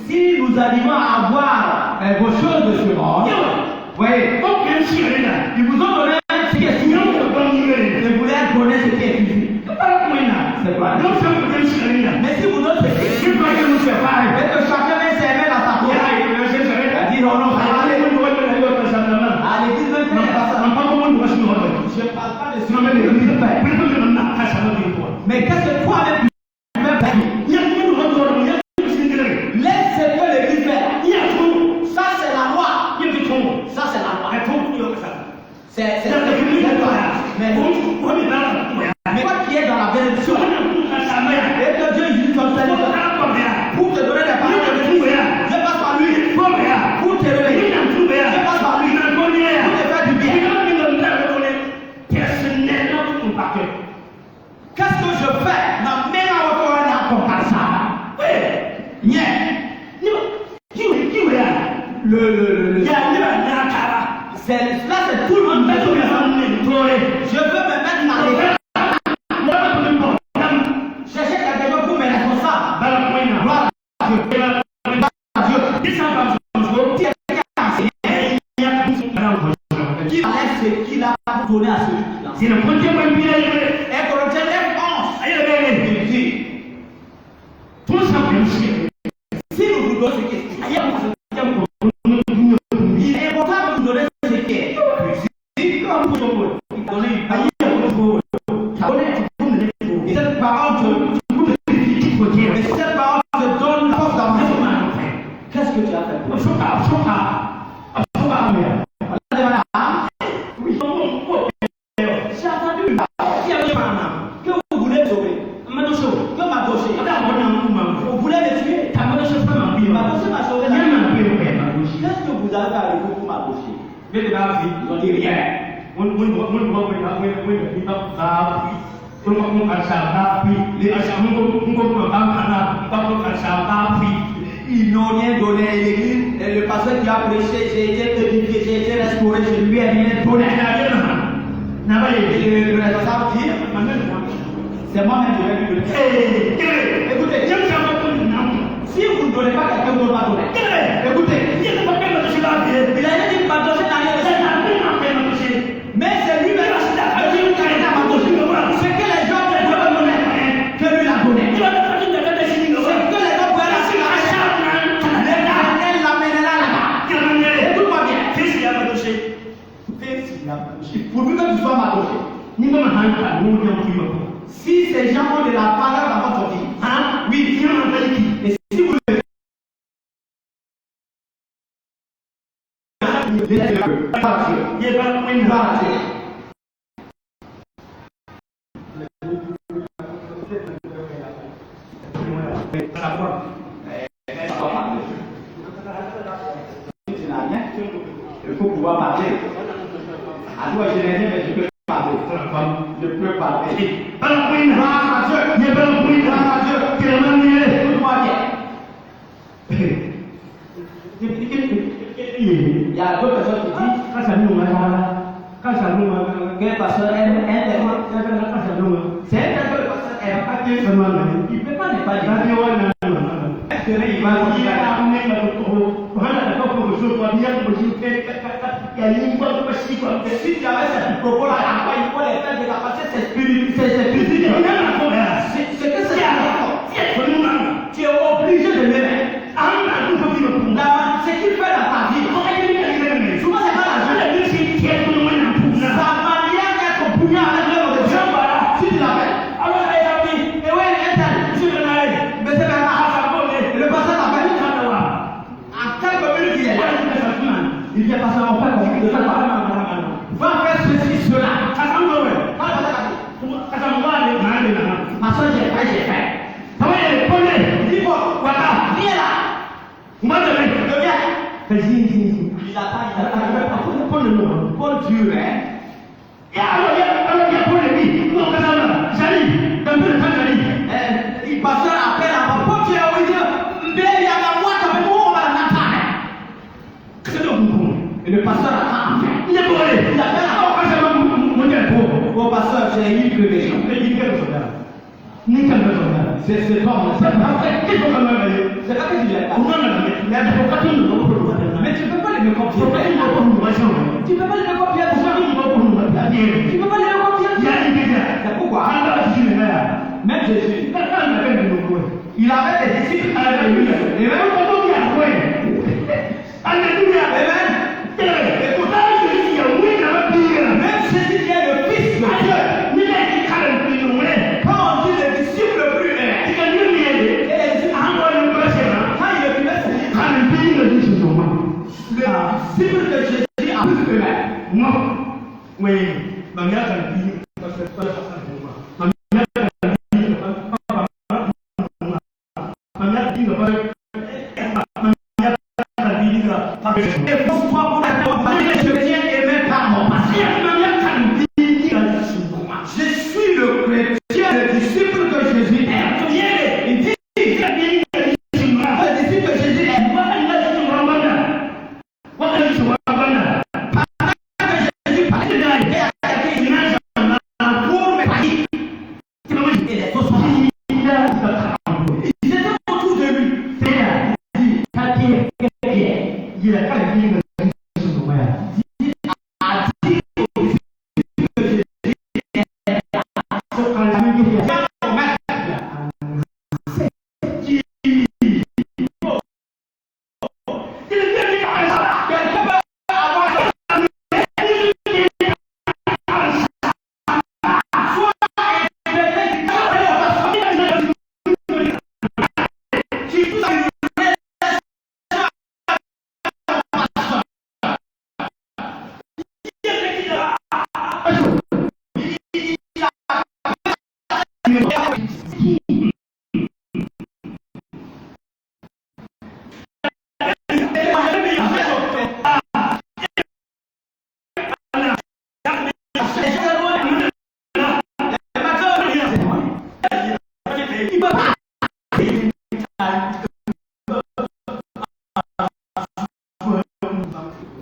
Si nous arrivons à avoir vos choses de ce monde, voyez, ils vous ont donné ce qui est physique. Ils voulaient donner ce qui est physique. C'est quoi? Mais si vous notez que chacun met ses mains dans sa poche, dit non, non, allez, à l'église, je ne parle pas de ce que mais qu'est-ce que toi avec laisse ce que l'église fait. Ça c'est la loi. Ça c'est la loi. C'est la loi. Mais toi qui es dans la bénédiction, et que Dieu utilise ton Seigneur pour te donner des paroles de Dieu, je passe par lui. Pour te réveiller, je passe par lui. Pour te faire du bien. Qu'est-ce que je fais? Ma mère a encore un accord comme ça. Là c'est tout le monde. Je veux me mettre dans les chercher quelqu'un pour mes responsables. Gloire à Dieu. Qui enlève ce qu'il a donné à celui-là. C'est le premier point. Et Corinthiens 11. Tout ça peut si nous vous donnons ce qui est, il est important de vous donner ce qui est. Et cette parole te donne la force d'avancer. Qu'est-ce que tu as fait? J'ai entendu que vous voulez sauver. Que ma gauche, vous voulez le tuer. Ma gauche m'a sauvé la vie. Qu'est-ce que vous avez avec vous pour ma gauche? Ils ont dit rien. Ils n'ont rien donné à l'église. Et le pasteur qui a prêché, j'ai été édifié, j'ai été restauré, je lui ai rien donné. Le responsable dit, c'est moi-même qui vais lui donner. Écoutez, si vous ne donnez pas, quelqu'un d'autre va donner. Écoutez, il a dit Madoché n'a rien reçu. Mais c'est lui-même ce que les gens peuvent donner, que lui l'a donné. Ce que les gens peuvent l'Éternel l'amènera là-bas. Écoute-moi bien. Pourvu que tu sois Madoché. Si ces gens ont de la valeur dans votre vie, oui, et si vous le il faut pouvoir parler. Alors je n'ai rien, mais je peux parler. Je peux parler. Il y a d'autres personnes qui disent que le pasteur aime tellement. C'est un peu le pasteur aime. Il ne peut pas ne pas dire. Est-ce qu'il va dire si tu avais cette propos-là, il faut les faire de la passer, c'est spirituel. C'est que c'est tu es obligé de l'aimer. Ce qu'il fait dans ta vie, souvent c'est pas l'argent. Sa manière d'être bouillant avec l'œuvre de Dieu, si tu l'appelles. Alors, il a dit, et ouais, mais c'est maintenant. Le pasteur t'appelle. En quelques minutes, il est là. Il vient passer en fait. Va faire ceci, cela. Ma soeur, j'ai fait. Dis moi, voilà, viens là. Viens. Il n'a pas. Paul Dieu, hein. Et alors, il y a Paul Lévi. Il passe à peine avant. Paul Dieu, il dit, mais il y a la moi, ça fait bon, on va l'attendre. Et le pasteur attend. Il a fait la au pasteur, j'ai eu que les gens. C'est comme ça. Qu'est-ce qu'on va me dire? C'est pas que tu l'as. Non, mais mais tu peux pas les me copier. Tu peux pas les me copier. Tu peux pas les me copier. C'est pourquoi? Même Jésus, il avait des disciples à lui. Et même quand on vient, alléluia, amen. Et pourtant, Jésus dit, oui, même Jésus qui est le Fils de Dieu. Quand on dit le disciple le plus aimé, et les disciples, quand il est le disciple de Jésus a plus aimé. Non. Oui. Ma mère a dit, parce que pas ça. Je suis le chrétien, le disciple de Jésus. Il dit, le disciple de Jésus est mort. Jésus parlait de la guerre pour me parler. Ils étaient autour de lui. Il a pas dit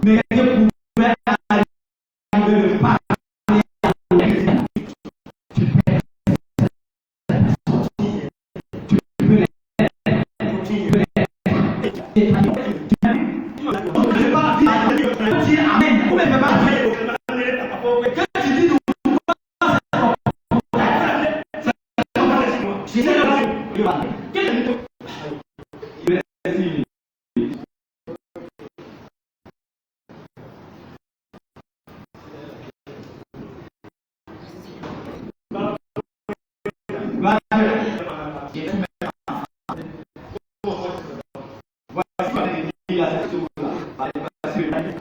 mais je pouvais arriver le parler amen.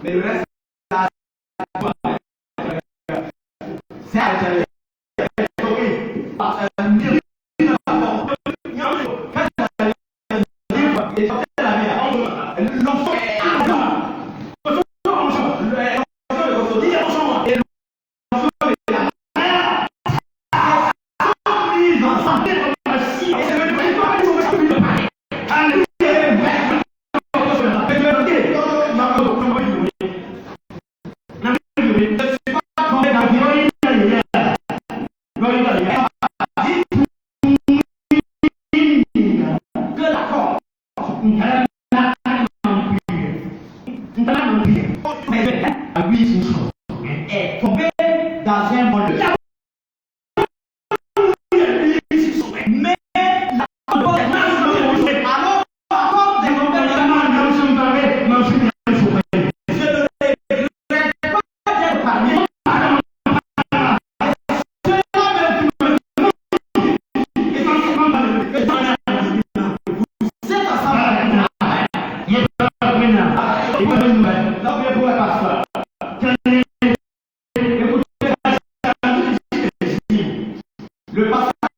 Mais le reste, c'est est tombé dans un monde. Mais le pasteur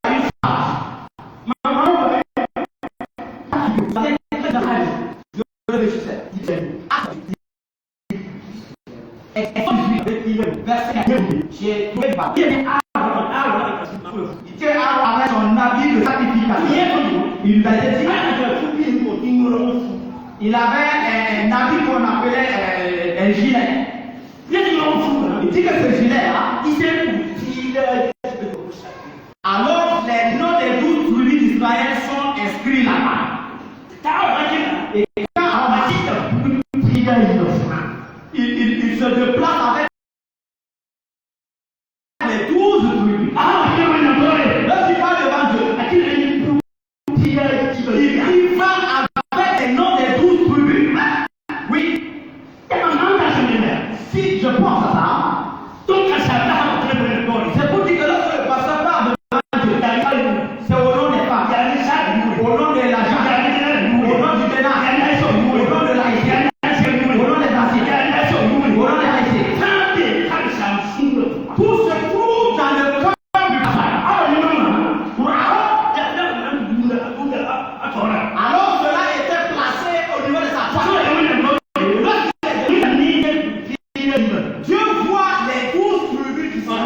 j'ai trouvé avec son habit de sacrificateur. Il il avait un habit qu'on appelait un gilet. Il dit que ce gilet là, il s'est alors les noms des 12 tribus d'Israël Alors cela était placé au niveau de sa poitrine. Dieu voit les 12 tribus qui sont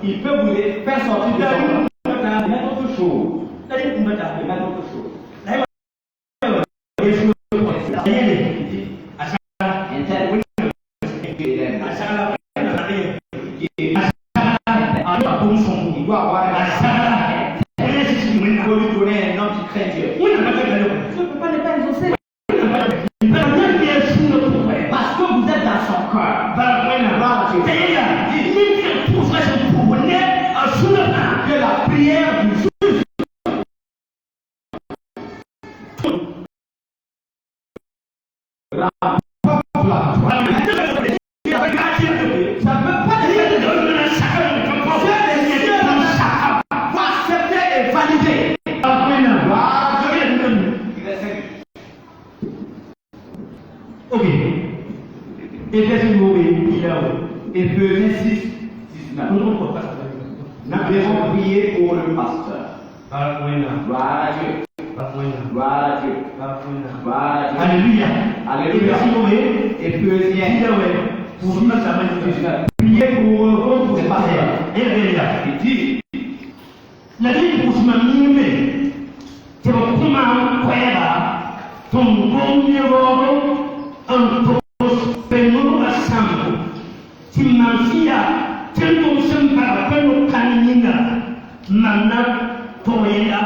il peut vous les faire sortir de son mettre autre chose. Il doit avoir un homme qui craint Dieu. Je ne peux pas ne pas exaucer. Parce que vous êtes dans son cœur. Que la prière du juge Éphésiens 6, 19. Nous devons prier pour le pasteur. Gloire à Dieu. Gloire à Dieu. Gloire à Dieu. Alléluia. Alléluia. Éphésiens 19. Priez pour le pasteur. Il dit la vie pour se manier. C'est comment faire ton bon niveau en pennous ensemble. Si ma fille tellement sympa, comme Kanina, Mana, Toya,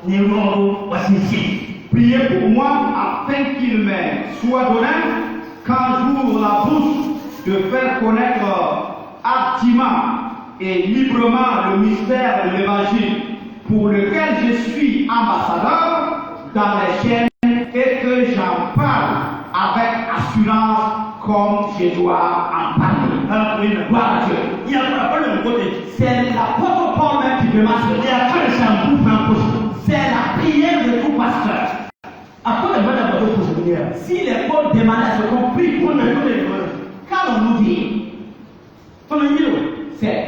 Nero, Wassisi. Priez pour moi afin qu'il me soit donné qu'un jour la bouche de faire connaître activement et librement le mystère de l'évangile pour lequel je suis ambassadeur dans les chaînes et que j'en parle avec assurance comme je dois en parler. Gloire à Dieu. Il y a pas le côté. C'est l'apôtre Paul même qui demande. C'est la prière de tout pasteur. Si les Paul demandent à ce qu'on prie pour nous, quand on nous dit, c'est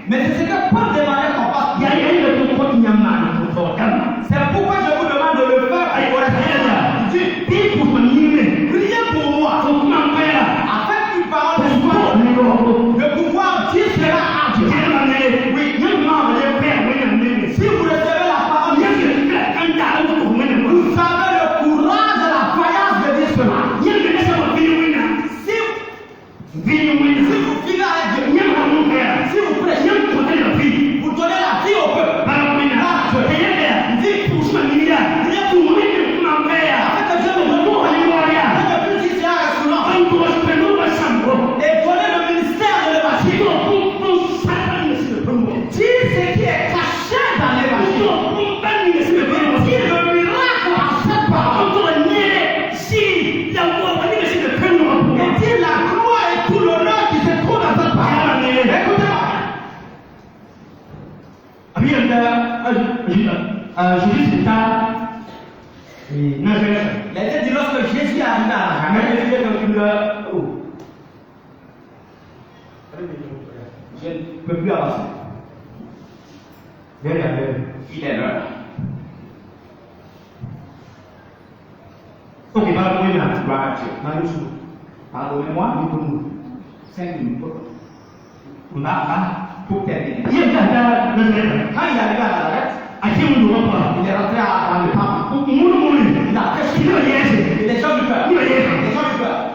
mais c'est ce que Paul demandait qu'on fasse. C'est pourquoi je vous demande de le faire. Priez pour moi. Afin qu'une parole de soi, le pouvoir dire cela à Dieu. Oui. Si vous recevez la parole de Dieu, vous savez le courage et la voyance de dire cela. Si vous vivez avec Dieu, si vous prêchez, vous donnez la vie au peuple. Et donner le ministère de l'évangile. Dire ce qui est caché dans l'évangile. Dire le miracle à cette parole. Et dire la gloire et tout l'honneur qui se trouve dans cette parole. Écoutez-moi. Les dit lorsque Jésus arrive à je ne peux plus avancer. Il est l'heure. Ok, pardonnez-moi. Pardonnez-moi, 5 minutes. Pour terminer. Quand il arrive à Nazareth, il est rentré dans le temple. Il a prêché. Les gens du peuple. Les gens du peuple.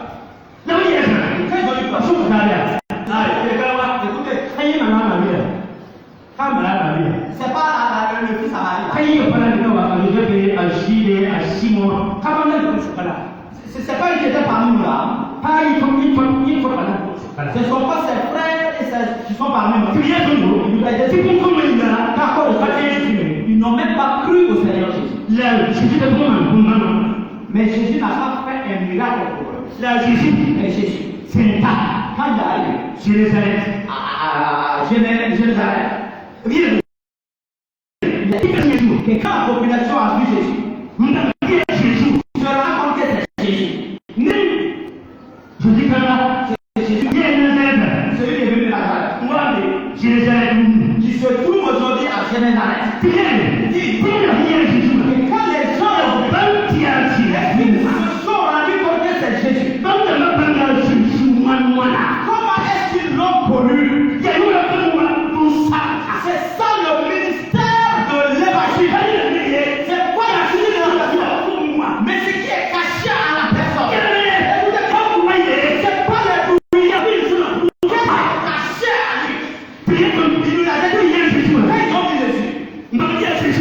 Quels gens du peuple? Écoutez. Maria. C'est pas le fils à Marie. Quand il parle de nous, il a agir à 6 mois. Comment on dit ça là? C'est pas qu'ils étaient parmi nous là. Pas il faut pas là. Ce ne sont pas ses frères et ses qui sont parmi nous. Tu viens de nous. Ils n'ont même pas cru au Seigneur Jésus. Là, Jésus est bon. Mais Jésus n'a pas fait un miracle pour eux. Là, Jésus, Mais Jésus, c'est un tas. quand il est arrivé Jérusalem. à Jérusalem, Viens. il a dit que quand la population a vu Jésus, ils se rendent compte que c'est Jésus. Je dis que là, C'est Jésus. Jérusalem. Celui qui est venu de Nazareth. Moi, Jérusalem. Qui se trouve aujourd'hui à Jérusalem. Bien. Dit Pour rien, Jésus. que quand les gens ils se sont rendus compte que c'est Jésus, comment est-ce qu'ils l'ont connu? C'est ça le ministère de l'évangile. C'est quoi la suite de l'évangile? Mais ce qui est caché à la personne, c'est pas le bruit. Qu'est-ce qui est caché à lui? Il nous a dit Jésus. Quand ils ont vu Jésus, ils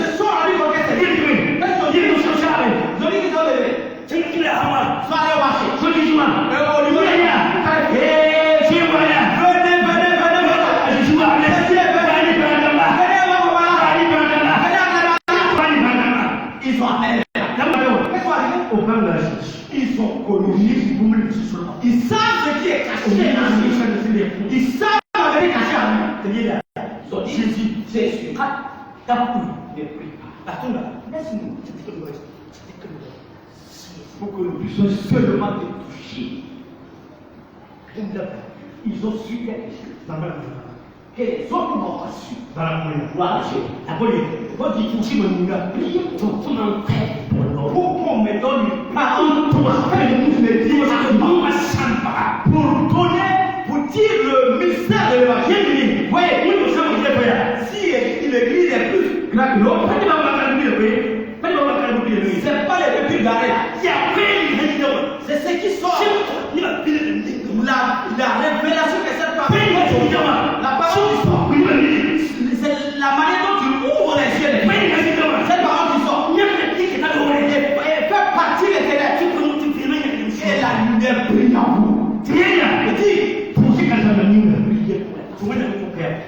se sont rendus compte que c'est Jésus. Qu'est-ce qu'ils ont dit? Ils ont dit qu'ils ont levé. Ils sont allés au marché. Au niveau ils sont allés. Ils sont colonisés. Ils savent ce qui est caché à lui. Ils savent ce qui est caché à lui. Ils ont dit Jésus. Laisse-nous. Pour que nous puissions seulement te toucher. Ils ont su quelque chose que les autres n'ont pas su. Gloire à Dieu. Votre toucher me l'a prié pour ton entrée. Pour qu'on me donne une parole pour pour dire le mystère de l'évangile. Voyez, si l'église est plus grande que l'autre, c'est pas les petits garés là. C'est ce qui sort. La révélation que cette parole, la parole qui sort. C'est la manière dont tu ouvres les yeux des gens. Cette parole qui sort. Elle fait partie des ténèbres. Et la lumière brille en vous.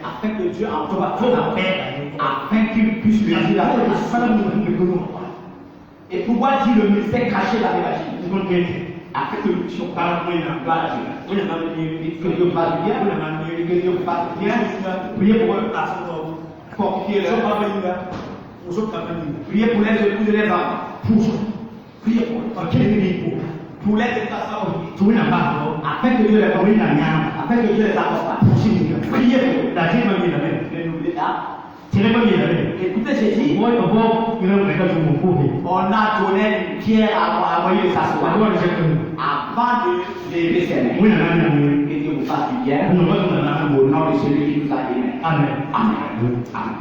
Afin que Dieu en toi la paix, afin qu'il puisse lui dire la paix. Et pouvoir dire le mystère caché dans l'évangile. Afin que nous puissions parler dans gloire à Dieu. Que Dieu fasse bien, que Dieu fasse bien. Priez pour eux, pour qu'ils les priez pour les épouses et les enfants. Priez pour eux. Pour les déplacements, afin que Dieu les corrige, afin que Dieu les accompagne. Priez pour eux. Ne l'oubliez pas. Écoutez, j'ai dit, on a donné une pierre à moyen de s'asseoir avant de lever ses mains. Que Dieu vous fasse du bien au nom de celui qui nous a aimés. Amen. Amen. Amen.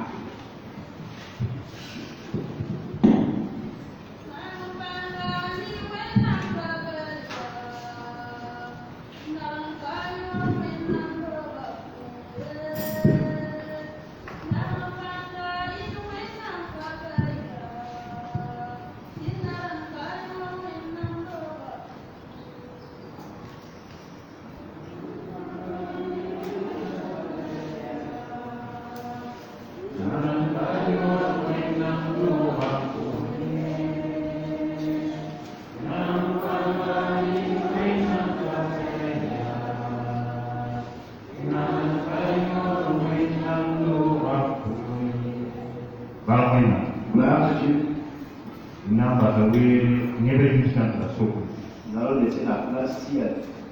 Nous allons laisser la place s'il y a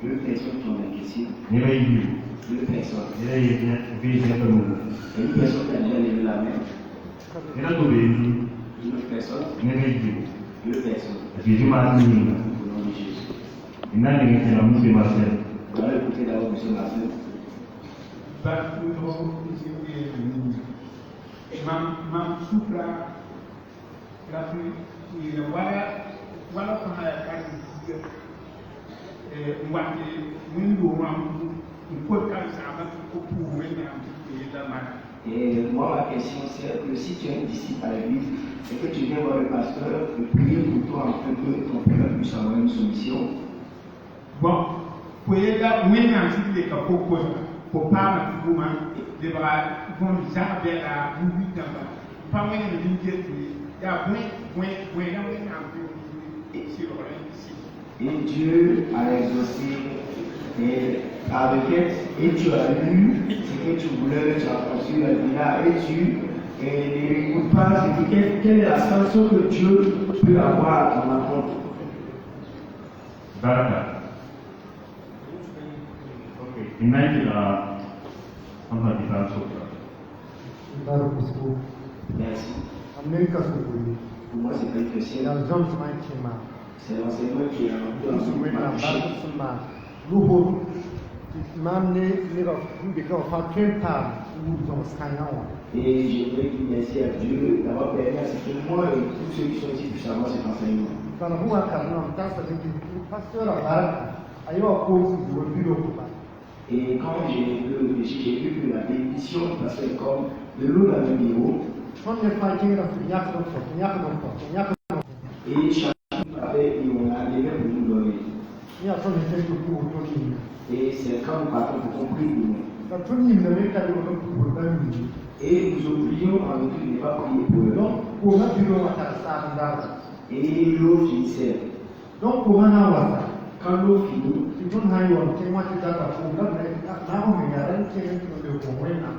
deux personnes qui ont des questions. Deux personnes. Et une personne qui a déjà levé la main. Une autre personne. Deux personnes. Au nom de Jésus. Nous allons écouter d'abord M. Marcel. Wala fana ya kari diga wante mun do ma ko kan sa ba ko pour men am ko yela ma Et moi, ma question, c'est que si tu es un disciple à l'église et que tu viens voir le pasteur et prier pour toi afin que ton père puisse avoir une solution. Bon, pour y aller, oui, mais ensuite, les capos, pour pas me faire des bras, vont nous arrêter à vous, pas moins de l'idée, il y a point, et Dieu a exaucé et ta requête et tu as lu ce que tu voulais, tu as construit la villa et tu ne réécoutes pas quelle est la sanction que Dieu peut avoir à ton encontre. Baraka. Ok. Imagine on va dire ça. Merci. Amerika sokoni Pour moi, c'est pas une question. ya zɔnzɔn kɛmɛ C'est l'enseignement qui est un peu musowe na en ba train suma luho maam ne ka de ka fa twɛn taa wu zɔn sanya wa Et je voudrais dire merci à Dieu d'avoir permis à ce que moi et tous ceux qui sont ici puissent avoir cet enseignement. kana hu ka na ta sa de pasteur a bara ayo ko su wo bi do ko ba Et quand j'ai réfléchi, j'ai vu que la bénédiction passait comme de l'eau dans le bureau. fɔn ne fa kɛ na nya ka fɔ nya ka Et chacun avait et on a des mêmes pour nous donner. nya fɔn ne tɛ ko ko to ni Et c'est quand nous partons pour compris de nous. ka to ni na ne ka do ko ko ba ni Et nous oublions en retour de ne pas prier pour eux. donc ko na bi do wa ta sa nda Et l'eau finissait. donc ko na wa ta Quand l'eau finit, ti tun ha yo ke ma ti ta ka ko na na ho me ya ran ke ko ko ko na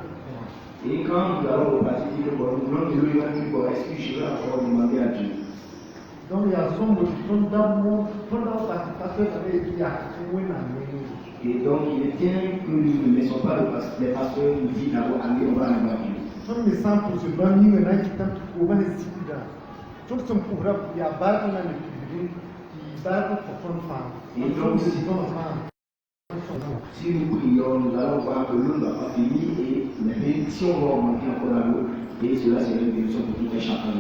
et quand nous allons repartir, dire bon, nous voulons de l'eau, il va dire bon, est-ce que je vais encore demander à Dieu? donc ya sombo tun da mo tun da ba ta ta ta be ya ko na ne Et donc, il est bien que nous ne laissons pas les pasteurs nous dire d'abord, allez, on va aller voir Dieu. sun mi san ku su ban ni na ki tan ko ba ne sida tun sun ku ra ya ba ta na ne ki ba ta ko kon fa Et donc, si nous prions, nous allons voir que l'eau ne va pas finir et les bénédictions vont augmenter encore dans l'eau. Et cela, c'est une bénédiction pour tout un chacun.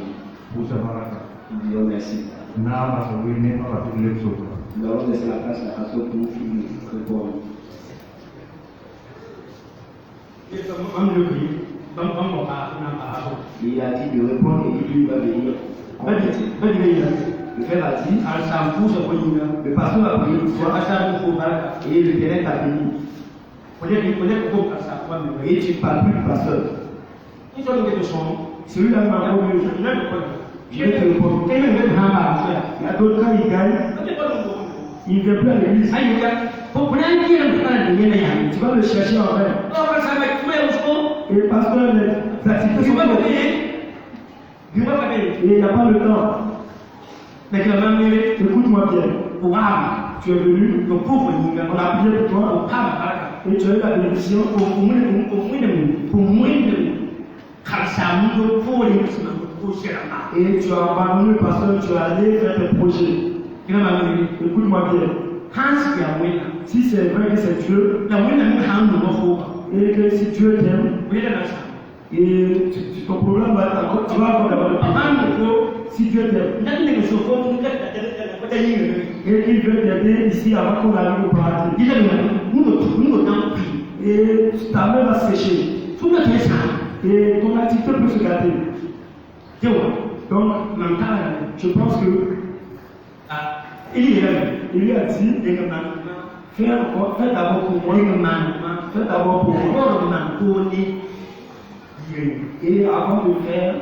Pour sa baraka. Nous disons merci. Na ba so we ne ba tu le so. Nous allons laisser la place à la pasteur pour nous finir répondre. Il a dit de répondre et puis il va venir. Le frère a dit, le pasteur a prié une fois et le terrain t'a béni. Et tu ne parles plus du pasteur. Celui-là m'a répondu. Je vais te répondre. Il y a d'autres cas, ils gagnent. Il ne vient plus à l'église. Tu vas le chercher en vrai. Et le pasteur, les activités sont faites. Et il n'a pas le temps. Écoute-moi bien. Tu es venu, on a prié pour toi, et tu as eu la bénédiction. Et tu as abandonné le pasteur, tu es allé faire tes projets. Écoute-moi bien. Si c'est vrai que c'est Dieu, et que si Dieu t'aime, et ton problème va être encore, tu vas encore avoir le problème. Si Dieu t'aime, et qu'il veut t'aider ici avant qu'on arrive au paradis, et ta main va sécher, et ton activité peut se gâter. Donc, je pense que il lui a dit, fais d'abord pour moi, fais d'abord pour moi. Et avant de faire,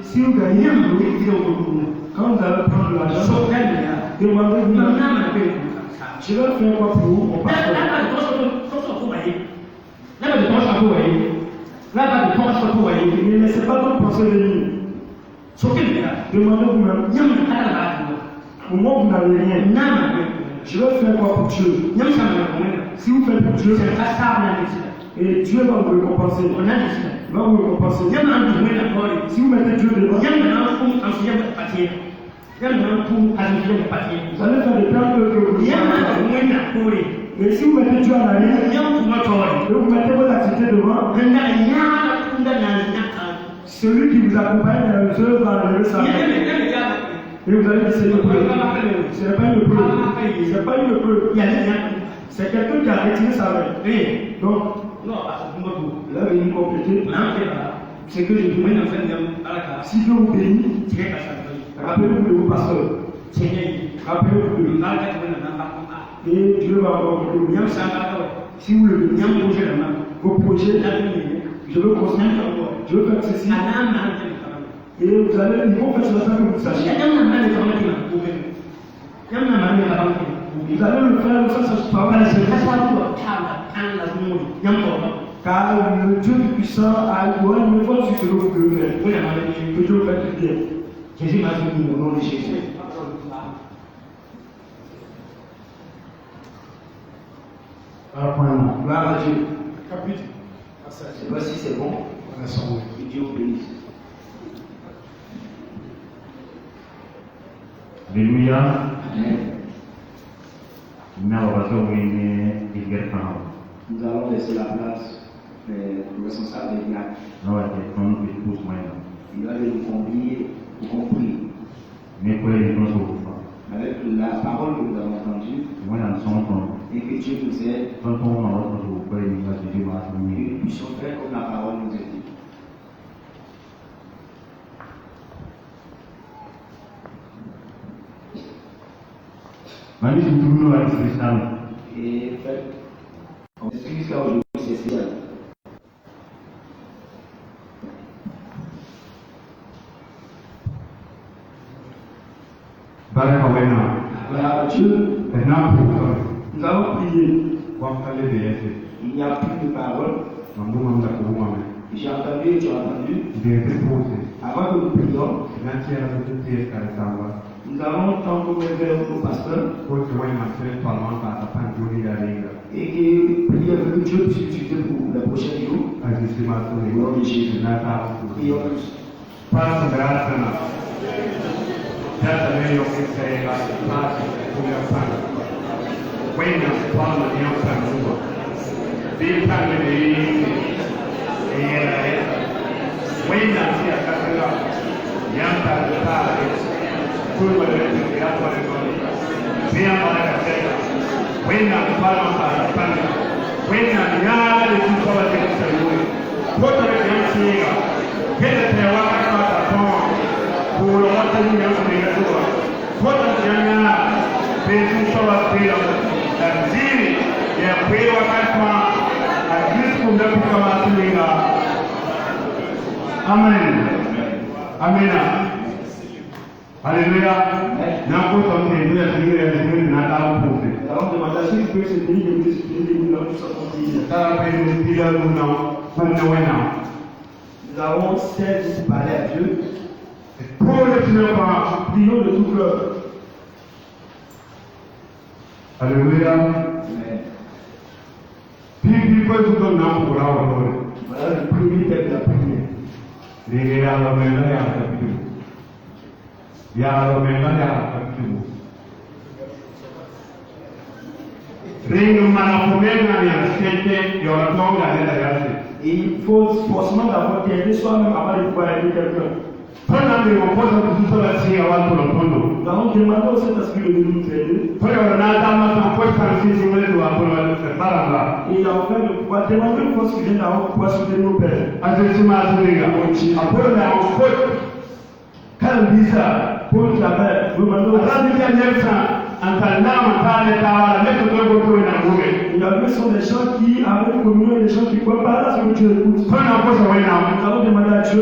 si vous gagnez, quand vous allez prendre l'argent, demandez-vous, je vais faire quoi pour vous, mon pasteur? Ne laissez pas votre pensée venir. Demandez vous-même. Au moins vous n'avez rien. Je vais faire quoi pour Dieu? Si vous faites pour Dieu, et Dieu va vous récompenser. Il va vous récompenser. Si vous mettez Dieu devant, vous allez faire des plans que vous. Et si vous mettez Dieu en arrière, et vous mettez vos activités devant, celui qui vous accompagne dans les œuvres va enlever sa main. Et vous allez dire c'est le peuple. Ce n'est pas une peuple. Ce n'est pas une peuple. C'est quelqu'un qui a retiré sa main. Donc, Non, parce que vous Là, venez compléter. C'est que je dis, si Dieu vous bénit, rappelez-vous de vos pasteurs. Rappelez-vous de et Dieu va avoir le si vous le bénissez, vos projets, je veux construire, je veux faire ceci. Et vous allez, il faut faire cela sans que vous sachiez. Vous allez le faire sans savoir. Car le Dieu puissant a une fois sur ce que vous pouvez faire. Que Dieu vous fasse du bien. Jésus m'a dit au nom de Jésus. Gloire à Dieu. Voici c'est bon. Que Dieu vous bénisse. Alléluia. Amen. Nous allons laisser la place au responsable des diacres. Il va nous convier pour qu'on prie. Avec la parole que nous avons entendue, et que Dieu nous aide, et que nous puissions faire comme la parole nous a dit. Et fait, on s'excuse car aujourd'hui c'est spécial. Gloire à Dieu. Nous allons prier. Il n'y a plus de parole. J'ai entendu et tu as entendu. Avant que nous prions, nous allons tendre vers nos pasteurs et que prier avec Dieu puisse utiliser pour les prochains jours. Au nom de Jésus. Prions tous. Amen. Amen. Alléluia. Nous allons demander à ceux qui peuvent se tenir de nous nous avons 16 pour parler à Dieu. Prions de tout cœur. Alléluia. Voilà le premier thème de la prière. Et il faut forcément d'abord t'aider soi-même avant de pouvoir aider quelqu'un. Nous allons demander au Saint-Esprit de nous aider. Et en fait, de pouvoir demander une force qui vient d'avoir pour pouvoir soutenir nos pères. Quand on dit ça, Paul Claver, nous demandons il y a sont des gens qui avaient une communion et des gens qui ne croient pas à ce que Dieu écoute. Nous allons demander à Dieu.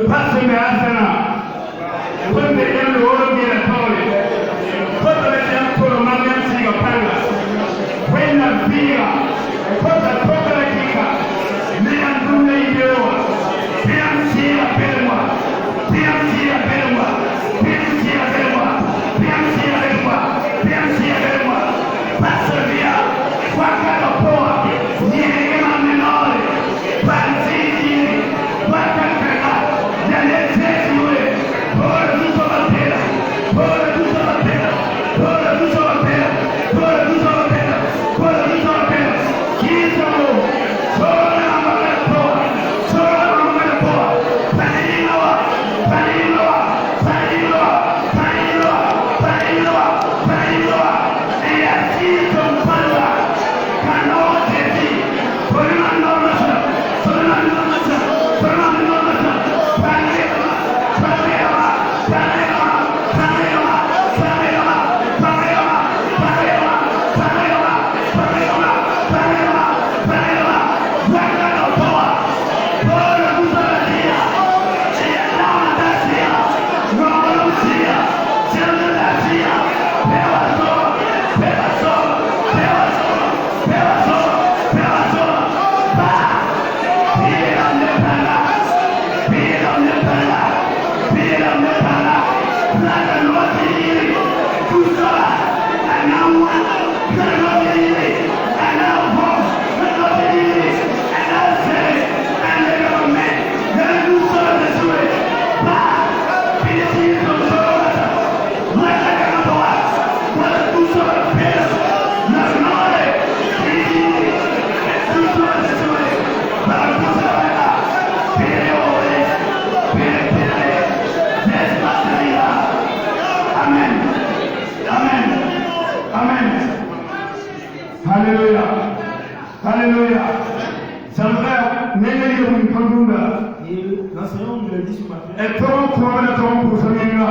dit ce matin, Et ton point de ton pour celui-là.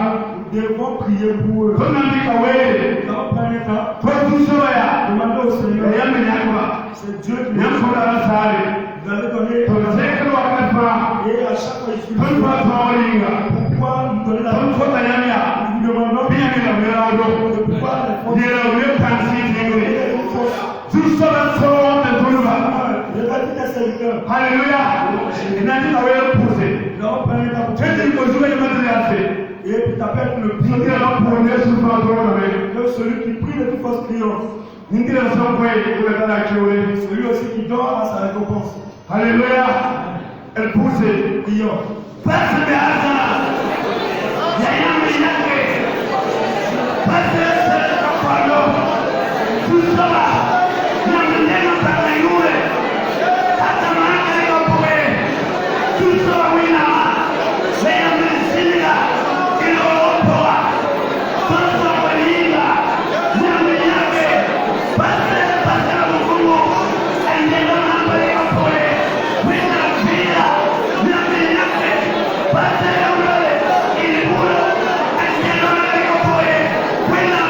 nous devons prier pour eux. Ton ami Kawé. Nous allons prendre un temps, Toi, tout ça, demander au Seigneur, et y'a mis c'est Dieu qui il y a nous un peu dans la salle. avait donné, Ton zèle doit être pas. et à chaque fois, il suffit Ton pas de pourquoi nous donner la Ton foi. pas de Nous demandons bien mis la meilleure de pouvoir les forces. Il est là, mieux pensé, tout ça, c'est de tout le monde. Je vais dire à Seigneur, Alléluia. Et n'a dit Kawé poussé. nous allons prendre un temps pour Tu dis que je vais le mettre là. et puis t'appelles le Je dis là pour Dieu sur le trône. que celui qui prie de toute force triomphe. Nous disons ça pour la Kawé. Celui aussi qui dort à sa récompense. Alléluia. Elle pousse. Prions. Passe de hasard. Il y a un miracle. Passe de hasard. Tout ça va. Nous n'avons pas de journée. Attends, tout ça va, oui, là. C'est un Sénégal. Il est au pouvoir. Tout ça va, oui, là. Il y a un miracle. Passe à mon Congo. Elle n'est pas là pour les appeler. Oui, la vie, là. Il y a un miracle. Passe à mon Congo. Il est pour là. Elle n'est pas là pour les appeler. Oui, la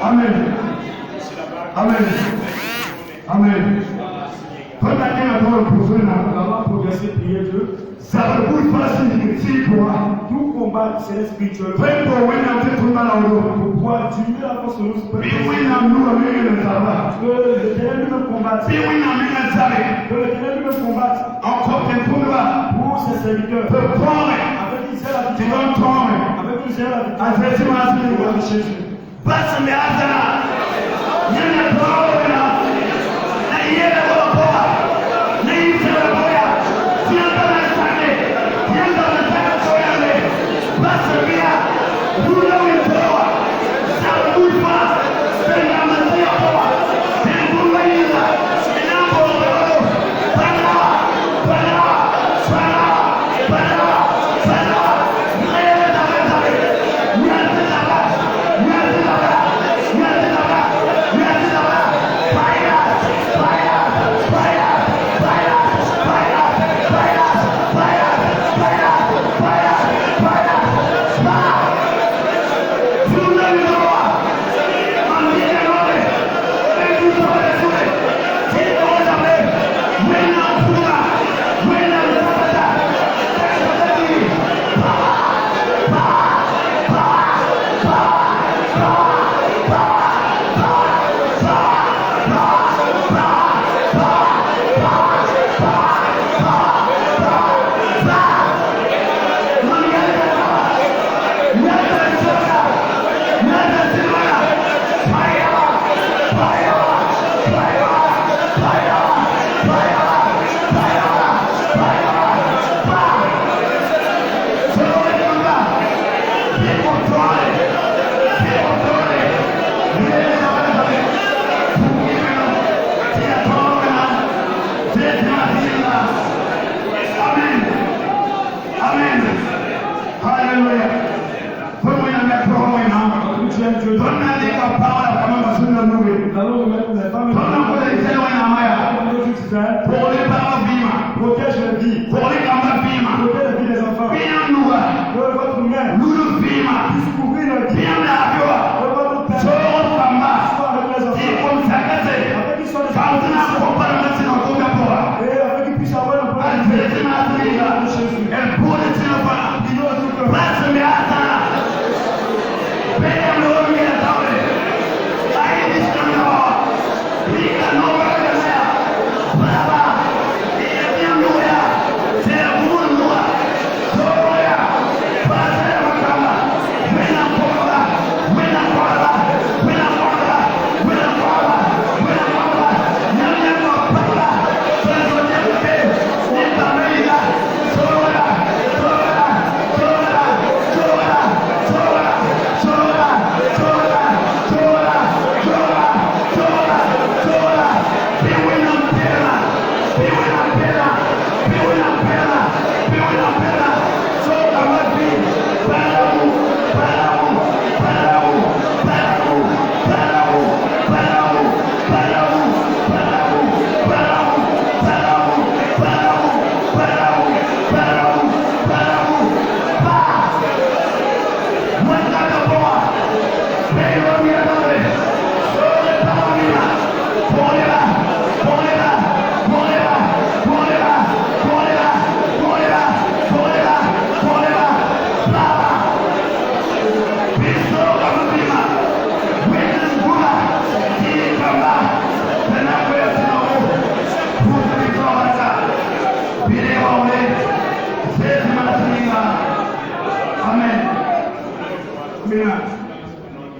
Amen. Amen. Amen. Quand la terre a pour On va progresser, prier Dieu. ça ne bouge pas si toi. Tout combat c'est spirituel. Fais pour William, c'est tout mal en Pour haut. pouvoir diminuer la force de nous. Puis William, nous, on est le travail. Que l'Éternel lui-même combatte. Puis William, il est allé. Que l'Éternel lui-même combatte Encore un peu là. pour ses serviteurs. Pour prendre. Avec une seule Tu victoire. vas prendre. Avec une seule victoire. Avec une seule de Jésus. Basi meanza nyanya pamoja na yeye kwa na hizo boya siamba na sande siamba na sande kwa yale basi pia yule mtoa sababu kwa tena mzee kwa ndio yeye ndio Protège la vie. Protège la vie des enfants. Que votre main puisse couvrir la vie. Que votre père soit avec les enfants. Afin qu'ils soient et afin qu'ils puissent avoir le pouvoir de Jésus.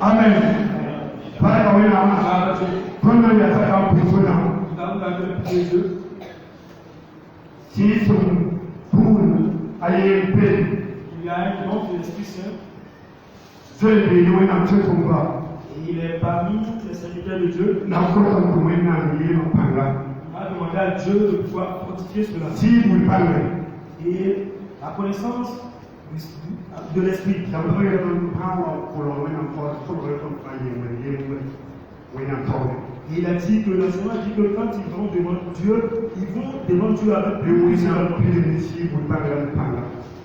Amen. Para kwa wena ama. Kona ya saka kusona. Si son pour aller paix. Il y a un don de l'Esprit Saint. Seul de nous en ce combat. Et il est parmi les serviteurs de Dieu. Na kota kumwena ni mpanga. On a demandé à Dieu de pouvoir fortifier cela. Si vous parlez. Et la connaissance de l'Esprit. Ça veut dire que nous parlons pour le wena pour le compagnie il a dit que le Seigneur dit que quand ils vont devant Dieu, ils vont devant Dieu avec le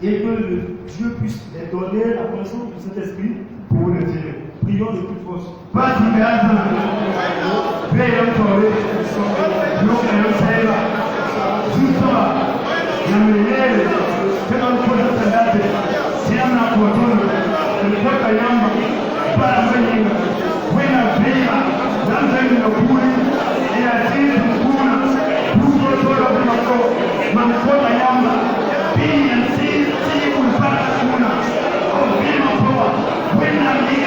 et que Dieu puisse leur donner la connaissance de cet esprit pour le dire. prions de toute force. Pas de grâce. Paix et autorité. Nous allons faire. Tout ça. La meilleure. C'est dans le projet de la date. C'est un apôtre. Le peuple a yamba. Pas la meilleure. Oui, la vie. L'entrée de la boule. Et la tire de boule. Pour le tour de ma côte. Ma côte a yamba. Puis, ainsi, si vous ne parlez pas de boule. Oh, bien, ma foi. Oui, la vie.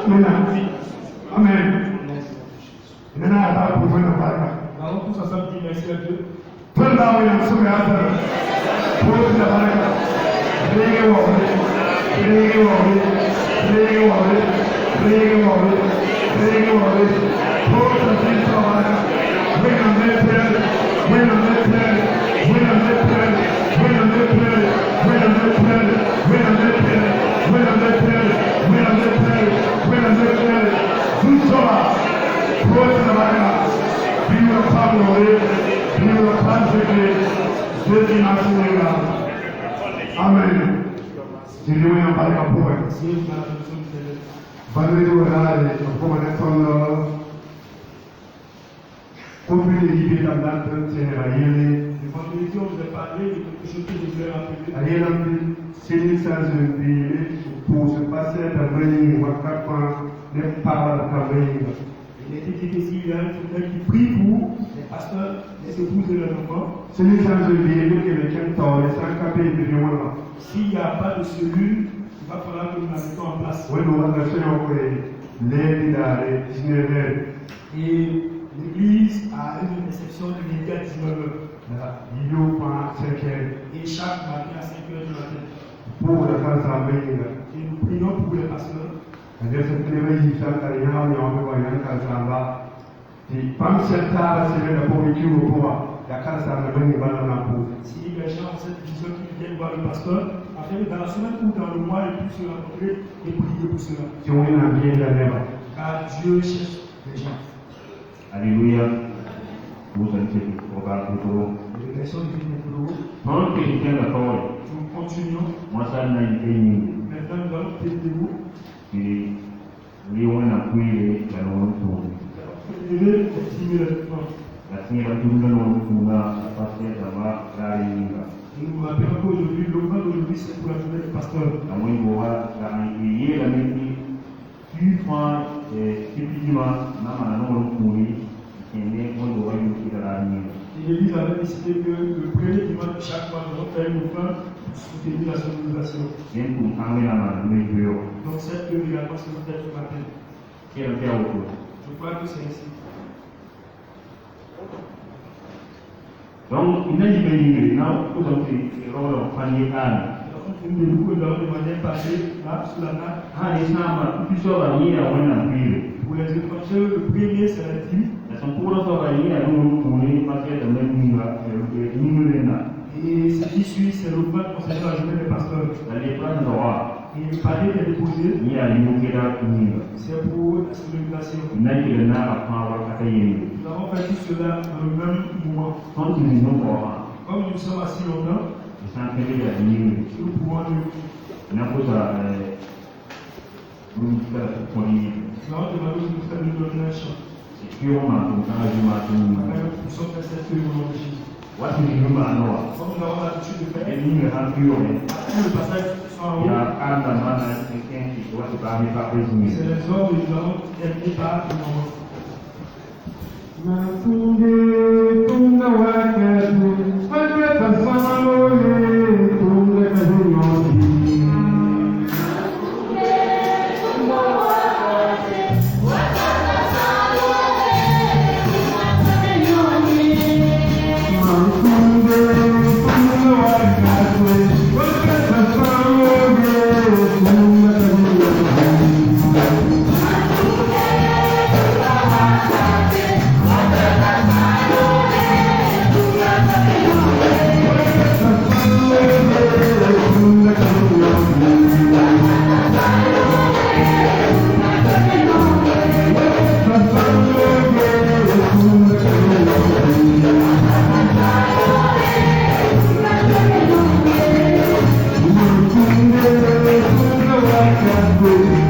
Amen. Amen. Maintenant, on va pour vous Allons tous ensemble dire merci à Dieu. tout le monde est sur la terre. Pour la baraka. Amen. Jadi yang paling apa? Valori orare, come sono compris les idées dans l'entrée générale. L'évangélisation vous a parlé de quelque chose que je voulais rappeler. Ayer c'est une séance de vie pour se passer à venir, ou à quatre fois, ne parle qu'à venir. Il était dit que s'il y a quelqu'un qui prie pour les pasteurs, les épouses et leurs enfants, C'est une séance de vie que les gens sans caper de violence. s'il n'y a pas de cellule, il va falloir que nous la mettons en place. Oui, nous avons l'aide dans les 19 heures. Et l'église a une réception immédiate à 19h. Il y a 5 heures. Et chaque matin à 5h du matin. Pour la France à venir. Et nous prions pour les pasteurs. Adesso se ne vedi saltariamo e vogliamo calzare di pansetta se vede poi più qua la casa da venire vanno a pu Si les gens ont cette vision qu'ils viennent voir le pasteur, afin que dans la semaine ou dans le mois, ils puissent se rencontrer et prier pour cela. ci vuole una via da leva Car Dieu cherche les gens. Alléluia. Vous allez faire le programme pour Les personnes qui viennent pour nous, pendant que je tiens la parole, nous continuons. moi ça n'a été une. Maintenant, nous allons prier de vous. Et Léon a pris la longue tour. Priez pour 10 minutes. La signora Giulia non fuga a passare da la ringa. Et nous nous rappelons qu'aujourd'hui, le moment d'aujourd'hui, c'est pour la journée du pasteur. La moi voa la anche la metti più fa typiquement na non muri che ne moi voa in la ringa. Et l'Église avait décidé que le premier dimanche de chaque mois, nous allons faire une offrande pour soutenir la sonorisation. Den tu anche la noi io. Donc cette œuvre également se fait ce matin. Che la più auto. Je crois que c'est ainsi. Donc il n'est pas lié, non, tout à fait, il rôle panier à. Une de nous, nous allons demander de passer là, sous la nappe. Ah, les samba, tu sors lié à un empire. Pour les étrangers, le premier, c'est la dîme. La son puro sort lié à un tourné, parce que le même niveau, Et ce qui suit, c'est l'offrande concernant la journée des pasteurs. la léprane droit, Et le panier est déposé, ni à l'immobilier unique. c'est pour la sonorisation. N'a que le n'a à prendre à payer. Nous avons fait tout cela dans le même moment. Quand tu nous vois, Comme nous sommes assis longtemps, ils sont appelés à venir. nous pouvons nous. N'a pas nous faire ce qu'on dit. Nous avons demandé de nous faire une donation. C'est purement ton temps du matin. Afin que nous puissions faire cette œuvre au nom de Jésus. Voici les numéros à Noah. Comme nous avons l'habitude de faire, Et nous, les rampures, après le passage soit en il y haut, a un man quelqu'un qui doit se parler par c'est résumé. les hommes et nous allons terminer par le moment. Thank you. Thank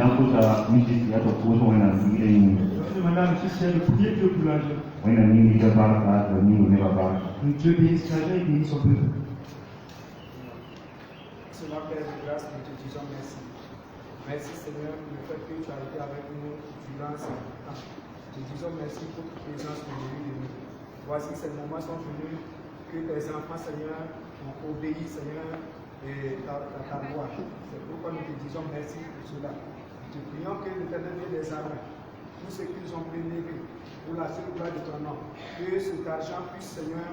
nakuta miji ya tofuzo wana zingine nyingi. Madame, si c'est de prier Dieu pour l'argent. Wana nyingi za baraka za nyingi ne baba. Que Dieu bénisse l'argent et bénisse son peuple. Seigneur Père de grâce, nous te disons merci. Merci Seigneur pour le fait que tu as été avec nous durant ce temps. Te disons merci pour ta présence au milieu de nous. Voici ces moments sont venus que tes enfants Seigneur ont obéi Seigneur à ta loi. C'est pourquoi nous te disons merci pour cela. Nous te prions que l'Éternel Dieu des armées, tout ce qu'ils ont prélevé pour la seule gloire de ton nom, que cet argent puisse Seigneur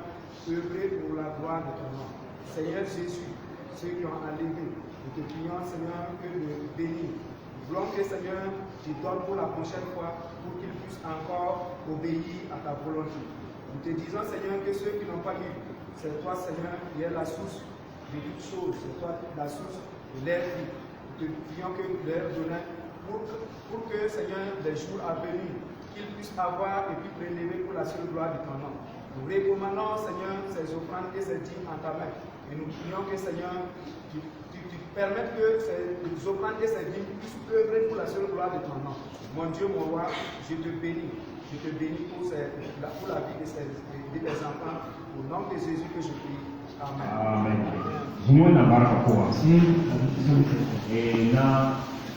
œuvrer pour la gloire de ton nom. Seigneur Jésus, ceux qui ont enlevé, nous te prions, Seigneur, que de bénir. Nous voulons que, Seigneur, tu donnes pour la prochaine fois, pour qu'ils puissent encore obéir à ta volonté. Nous te disons, Seigneur, que ceux qui n'ont pas eu, c'est toi, Seigneur, qui es la source de toutes choses, c'est toi la source de leur vie. Nous te prions que leur donner, pour que, Seigneur, les jours à venir, qu'ils puissent avoir et puis prélever pour la seule gloire de ton nom. Nous recommandons, Seigneur, ces offrandes et ces dîmes en ta main. Et nous prions que, Seigneur, tu permettes que ces offrandes et ces dîmes puissent œuvrer pour la seule gloire de ton nom. Mon Dieu, mon roi, je te bénis. Je te bénis pour la vie de tes enfants. Au nom de Jésus que je prie. Amen. Amen. Jumwe na baraka kwa. Na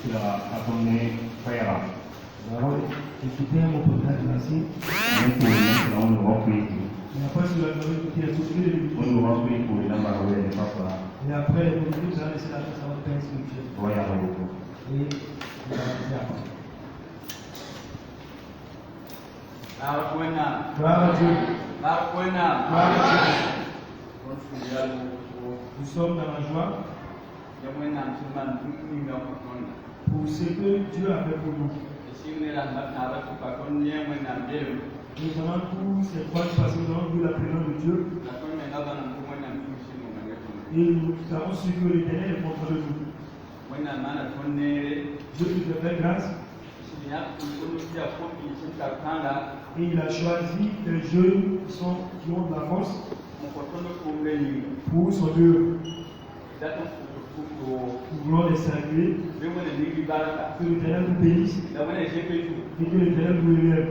kila atone fayara. Alors, écoutez mon podcast ainsi. Na ono wakwiti. Et après, sur la nouvelle qui est soufflée de l'unité. Ono wakwiti kwa namba wewe papa. Et après, vous allez laisser la place à votre Père spirituel. Waya huko. Et vous allez apprendre. Gloire à Dieu. Nous sommes dans la joie pour ce que Dieu a fait pour nous. Notamment tous ces fois parce que nous avons vu la présence de Dieu. Et nous avons su que l'Éternel est contre nous. Dieu nous a fait grâce. Et il a choisi les jeunes qui ont de la force pour son œuvre. Nous voulons les saluer. Que l'Éternel nous bénisse. Et que l'Éternel nous élève.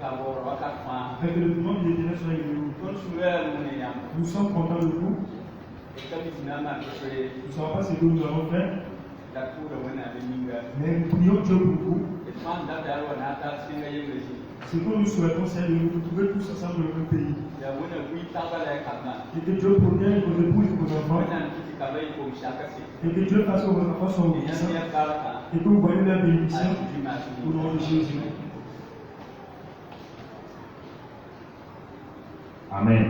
Afin que le nom de l'Éternel soit élevé. Nous sommes contents de vous. Nous ne savons pas ce que nous avons fait. Mais nous prions Dieu pour vous. Ce que nous souhaitons, c'est de nous retrouver tous ensemble dans le même pays. Et que Dieu protège vos épouses et vos enfants. Et que Dieu fasse que vos enfants soient obéissants. Et que vous voyez la bénédiction au nom de Jésus. Amen.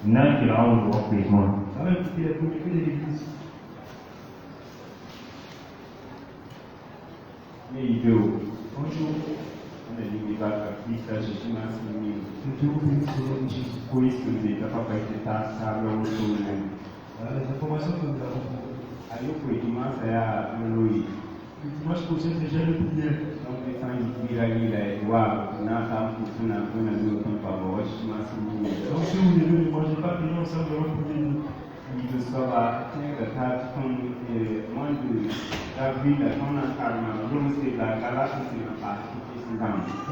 Na kila ono wakwiti. Ça va écouter les communiqués de l'Église. Bonjour. Que Dieu vous bénisse au nom de Jésus. Les informations que nous avons. Le dimanche prochain, c'est déjà le prière. Donc si vous ne mangez pas, priez ensemble avant de prier.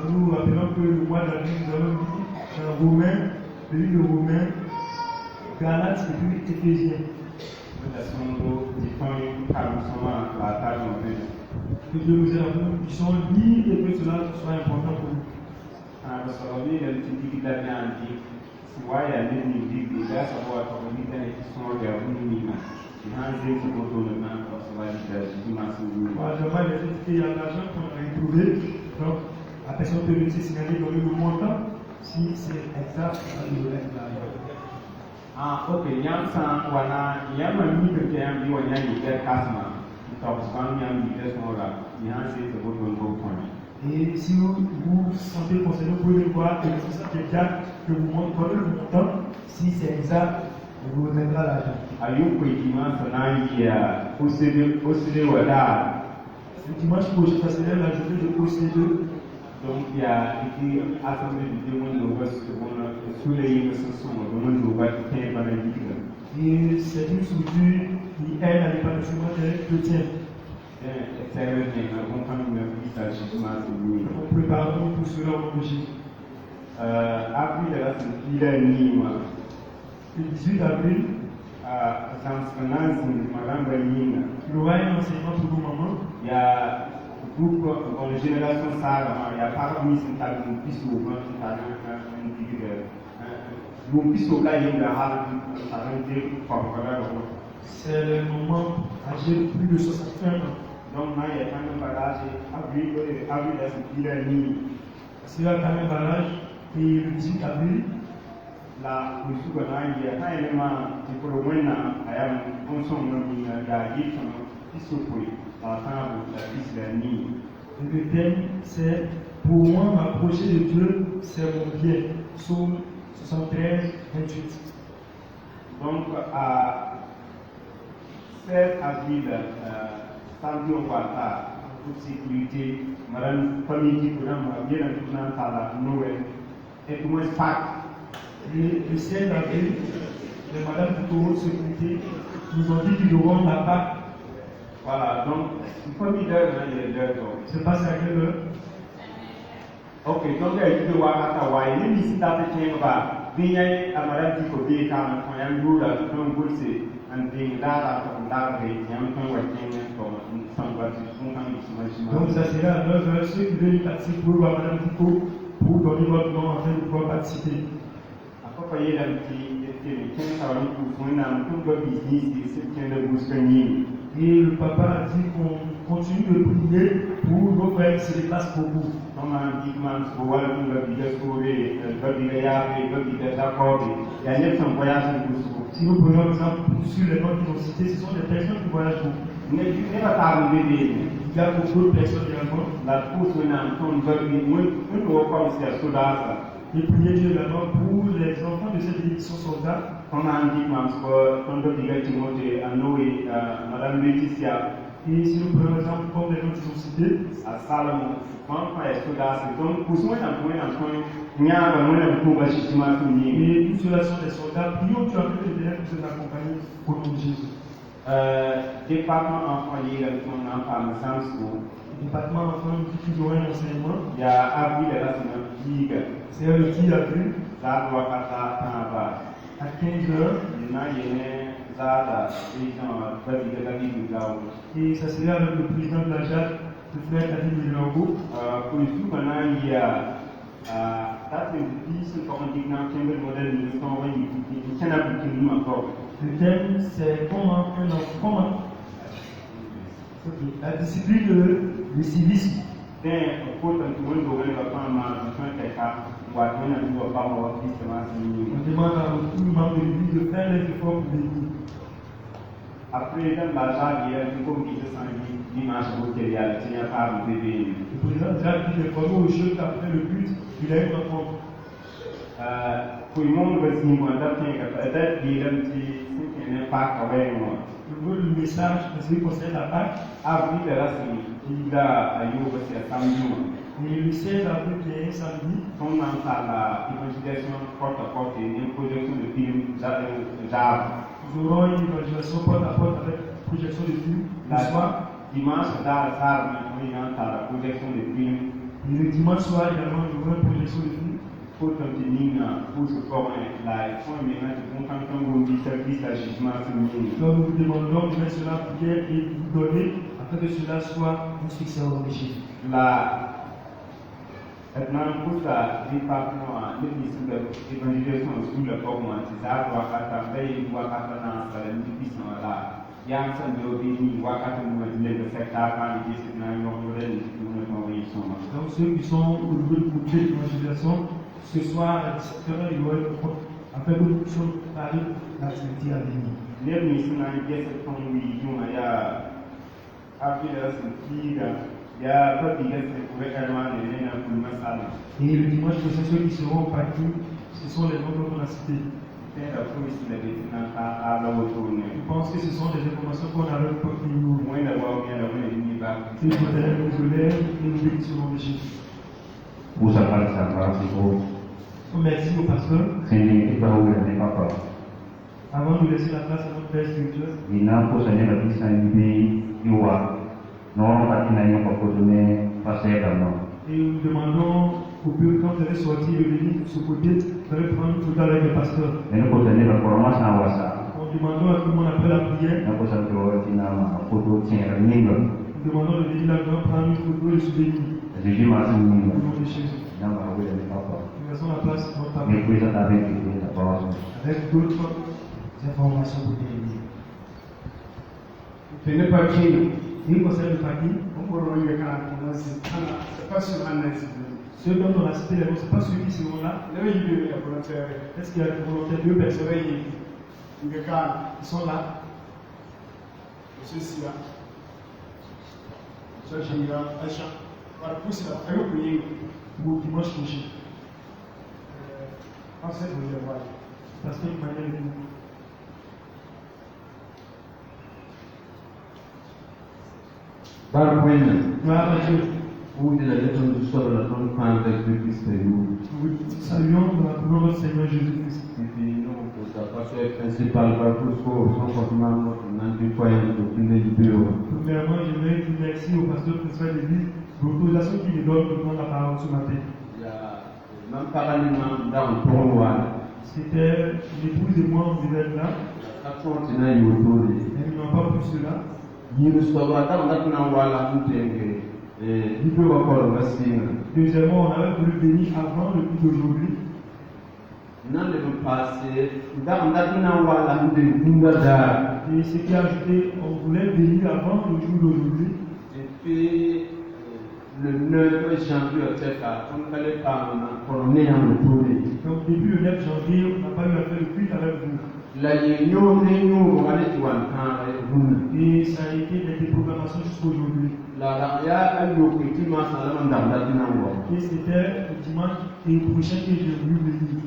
Nous rappelons que le mois d'avril, nous avons dit dans Romains, le livre de Romains, Galates et puis Éphésiens. Que Dieu nous aide à nous qui sont libres et que cela soit important pour nous. Vraiment, il y a l'argent qu'on a retrouvé. Donc, la personne peut nous signaler donner le montant si c'est exact à nous donner l'argent. Ok, Yamsan, Wana, Yaman, Mika, Yam, you and Yanni, get Kasma. Et si vous vous sentez concerné, vous pouvez voir que c'est quelqu'un que vous montrez le montant. Si c'est exact, on vous remettra l'argent. Le dimanche prochain, ça serait la journée de OCD. Donc il y a été assemblée de témoins sous les Et c'est une structure qui aide à l'épanouissement des chrétiens. Nous préparons pour cela au nom de Jésus. Le 18 avril, il y aura un enseignement pour nos mamans. Il y a groupe dans la génération Sarah, il y a parmi ces tables qui sont au moins c'est le moment âgé de plus de 61 ans. donc, il y a quand même barrage, C'est là quand même barrage. Et le 18 avril, la police il y a un élément qui pour le moins a consommé le thème c'est pour moi m'approcher de Dieu, c'est mon bien. Psaume 73, 28. donc, à 16 avril, samedi au Ouattara, pour sécurité, madame famille qui peut bien en à la Noël, et tout le monde Le 16 avril, les madame du Taureau de sécurité nous ont dit qu'ils auront la Pâque. Voilà, donc, il faut dire il y a C'est passé à quelle heure? ok, donc, il y a Wakata, il y a une visite à Pékin, il y a un madame qui peut dire quand il y a un jour, un bourse, un ding, là, il y a un Donc ça sera à 9h. Ceux qui veulent participer pour voir Madame Foucault, pour donner votre nom afin de pouvoir participer. Et le papa a dit qu'on continue de prier pour nos frères qui se déplacent beaucoup. Si nous prenons exemple sur les noms qui ont cités, ce sont des personnes qui voyagent beaucoup. Il y a beaucoup d'autres personnes également. Et prier Dieu également pour les enfants de cette église qui sont soldats. Et si nous prenons exemple comme les noms qui sont cités, et tous ceux-là sont des soldats, prions Dieu afin de les aider pour nous accompagner au nom de Jésus. Département enfant, il y a un Le département enfant nous dit qu'ils auront un enseignement. il y a appris la semaine C'est le 10 avril ça doit pas à 15h. Et ça sera avec le président de la JAD, le frère Kadim Milango. Pour les sous, maintenant, il y a le thème c'est comment la discipline du civisme. On demande à tous les membres de l'Église de faire les efforts pour l'Église. Après, dans la JAD, il y a une comité dimanche au Kéria, il y a pas de bébé. Le président de la JAD est vraiment au jeu après le but, il a une rencontre. Pour le monde, peut-être qu'il y a un petit impact avec moi. Le message, c'est concerne la Pâque. Après, il a samedi. Et le 16 avril, qui est un samedi, on a la évangélisation porte à porte et une projection de film Java. nous aurons une évaluation porte à porte avec projection de film le soir. Dimanche, dans la salle, on a la projection de film. Et le dimanche soir également, nous aurons une projection de film. Pour continuer pour se former, la fonds maintenant de bon service à jugement féminin. Donc nous vous demandons de mettre cela en prière et de vous donner afin que cela soit une succès au nom de Jésus. Maintenant, pour ça, département, l'église de l'évangélisation sous le format, c'est ça, Wakata, Veille, Wakata, dans la mission là. Il y a un seul de béni, Wakata, nous le secteur, quand il dit que nous avons donc ceux qui sont au niveau du groupe d'évangélisation, ce soir à 17h, il y aura une rencontre afin que nous puissions parler de l'activité à venir. L'église n'a pas été cette conviction, il y a appris la sentire. Il y a pas de et le dimanche prochain, ceux qui seront au parking, ce sont les noms qu'on a cités. Je pense que ce sont des informations qu'on a reportées nous. Si vous allez nous lève et nous bénissons de Jésus. Merci au pasteur. Avant de laisser la place à notre Père spirituel, non pas qu'il n'ait pas donné passer dans non. Et nous demandons au but, quand vous allez sortir de l'église de ce côté, vous allez prendre une photo avec le pasteur. Mais nous pouvons tenir le formation à Wassa. Nous demandons à tout le monde après la prière, Nous pouvons tenir une photo tiens Ningo. nous demandons de l'église là prendre une photo et souvenir. Jésus m'a dit Au Ningo. nom de Jésus. Dans ma rue de papa. Nous laissons la place pour notre Mais papa puis ça avec la parole. avec d'autres informations pour l'église. Ce n'est pas qui. Il concerne le papier. C'est pas sur un net. Ceux dont on a cité les noms, ce n'est pas ceux qui seront là. Est-ce qu'il y a des volontaires, deux personnes qui sont là? Ceci là. Ça, j'ai eu un champ. Par pouce là, un peu Ou dimanche prochain. en fait, vous allez voir. Parce qu'il m'a dit gloire à Dieu. Nous saluons dans la gloire de notre Seigneur Jésus-Christ. Premièrement, j'aimerais dire merci au pasteur principal de l'église pour l'autorisation qu'il nous donne de prendre la parole ce matin. C'était l'épouse et moi, on devait être là, mais ils n'ont pas pu cela. Deuxièmement, on avait voulu venir avant le coup d'aujourd'hui. Et ce qui a ajouté, on voulait venir avant le jour d'aujourd'hui. Depuis le 9 janvier, Donc depuis le 9 janvier, on n'a pas eu à faire le culte avec vous. Et ça a été des programmations jusqu'aujourd'hui. Et c'était le dimanche et prochain que j'ai voulu venir.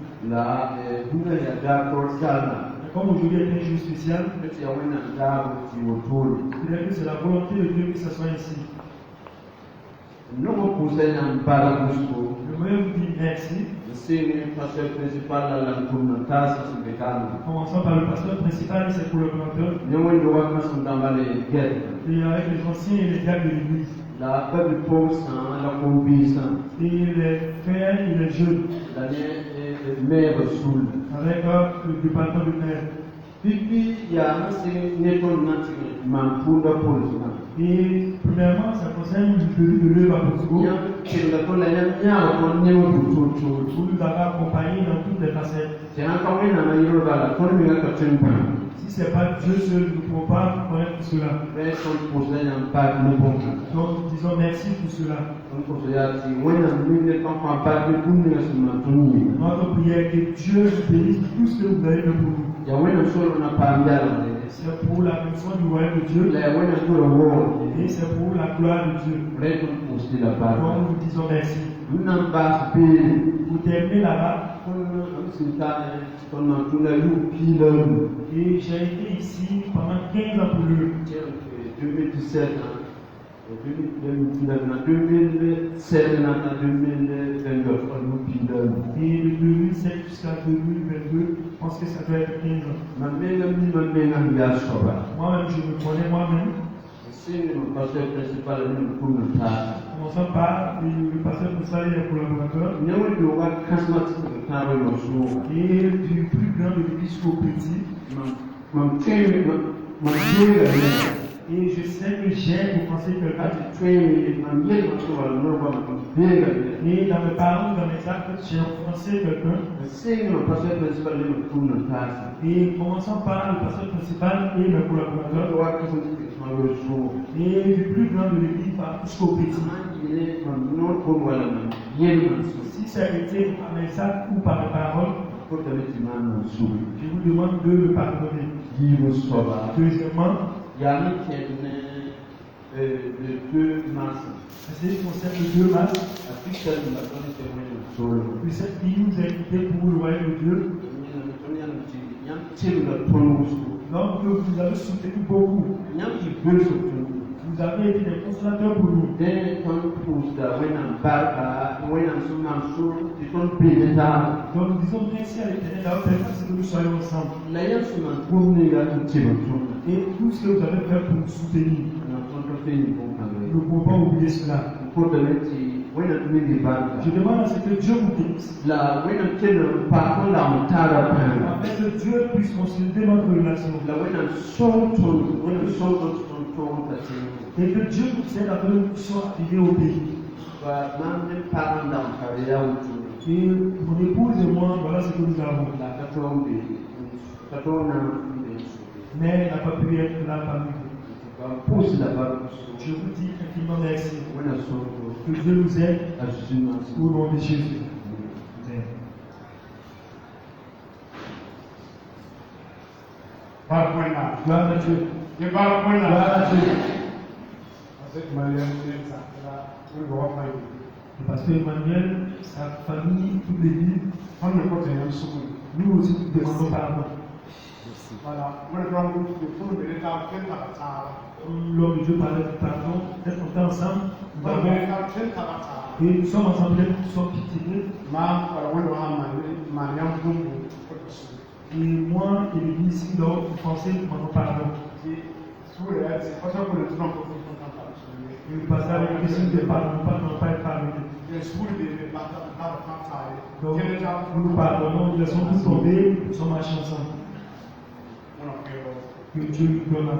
Comme aujourd'hui est un jour spécial, c'est-à-dire que c'est la volonté de Dieu que ce soit ici. Je voudrais vous dire merci. Commençons par le pasteur principal et ses collaborateurs. Et avec les anciens et les diacres de l'église. Et les frères et les jeunes. Avec le département de maire. Et premièrement, ça concerne le jury de l'œuvre à Portugal. Vous nous avez accompagnés dans toutes les facettes. Si ce n'est pas Dieu seul, nous ne pouvons pas connaître cela. Donc disons merci pour cela. Notre prière est que Dieu bénisse tout ce que vous avez fait pour nous. C'est pour la mission du royaume de Dieu. Et c'est pour la gloire de Dieu. Donc nous disons merci. Vous terminez là-bas. Et j'ai été ici pendant 15 ans pour lui. 2017, 2007, Et de 2007 jusqu'à 2022, je pense que ça doit être 15 ans. Moi-même, je me connais moi-même. Commençons par le pasteur principal et les collaborateurs. Et du plus grand de l'église jusqu'au petit. Et je sais que j'ai offensé quelqu'un. Et dans mes paroles, dans mes actes, j'ai offensé quelqu'un. Et commençons par le pasteur principal et les collaborateurs. Et du plus grand de l'église jusqu'au petit. Si ça a été par mes actes ou par mes paroles, je vous demande de le pardonner. Deuxièmement, le 2 mars. c'est ce qui concerne le 2 mars. Le 7 qui nous a invités pour le royaume de Dieu. Donc vous avez soutenu beaucoup. Vous avez été des consolateurs pour nous. Donc nous disons merci à l'Éternel d'avoir permis que nous soyons ensemble. Et tout ce que vous avez fait pour nous soutenir. ne pouvons pas oublier cela. Je demande à ce que Dieu vous dise. Afin que Dieu puisse consolider notre relation. Et que Dieu nous aide à que nous puissions arriver au pays. Et mon épouse et moi, voilà ce que nous avons. Mais elle n'a pas pu être là parmi nous. Je vous dis infiniment merci. Que Dieu nous aide au nom de Jésus. Gloire à Dieu. Gloire à Dieu. Le pasteur Emmanuel, sa famille, toute l'église, nous aussi nous demandons pardon. Voilà. L'homme de Dieu parlait du pardon, d'être ensemble, et nous sommes ensemble, nous sommes pitiés. Et moi et l'église ici, donc, vous pensez que nous demandons pardon. Et le passage avec les questions de pardon, nous ne pouvons pas être pardonnés. Donc, nous nous pardonnons, nous laissons tout tomber, nous sommes marchés ensemble. Que Dieu nous donne au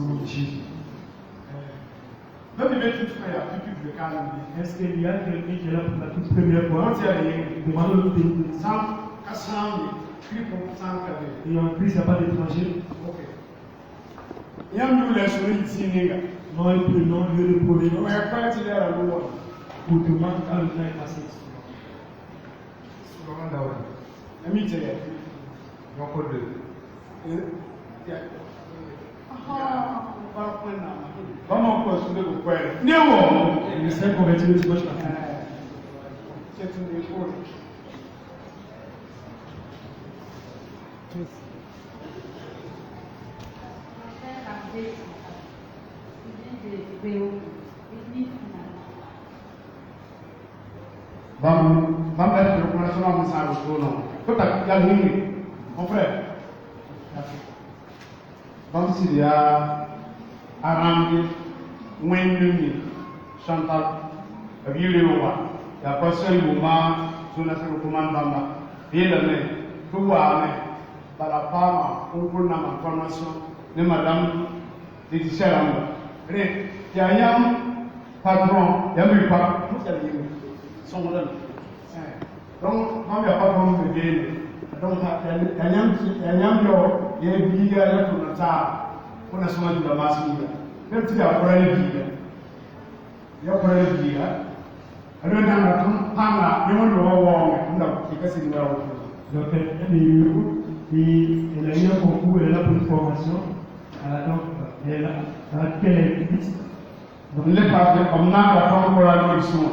nom de Jésus. Est-ce qu'il y a quelqu'un qui est là pour la toute première fois? Demandons-le de nous. Et en plus, il n'y a pas d'étranger. Non, et puis non, lieu de problème. Pour demander quand le temps est passé. Il s'est converti le dimanche matin. Mon frère, vamos se dia Arambe, Wendumi, Chantal, Abilewa, la personne Mouma, Jonathan Kuman Bamba, et la main, Touane, par la femme, pour la formation de Madame Téticharam. Il y a un patron, il y a un patron, son modèle. Donc, quand il y a pas de bien, donc, il y a un biga ya tunata kuna soma jula masiga nem tiga korale biga ya korale biga alo na tun panga ni mo lo wo nda kikasi ni wa donc elle a eu un concours, elle est là pour une formation. Donc elle a quelle église? donc le pas de comme na la femme pour la mission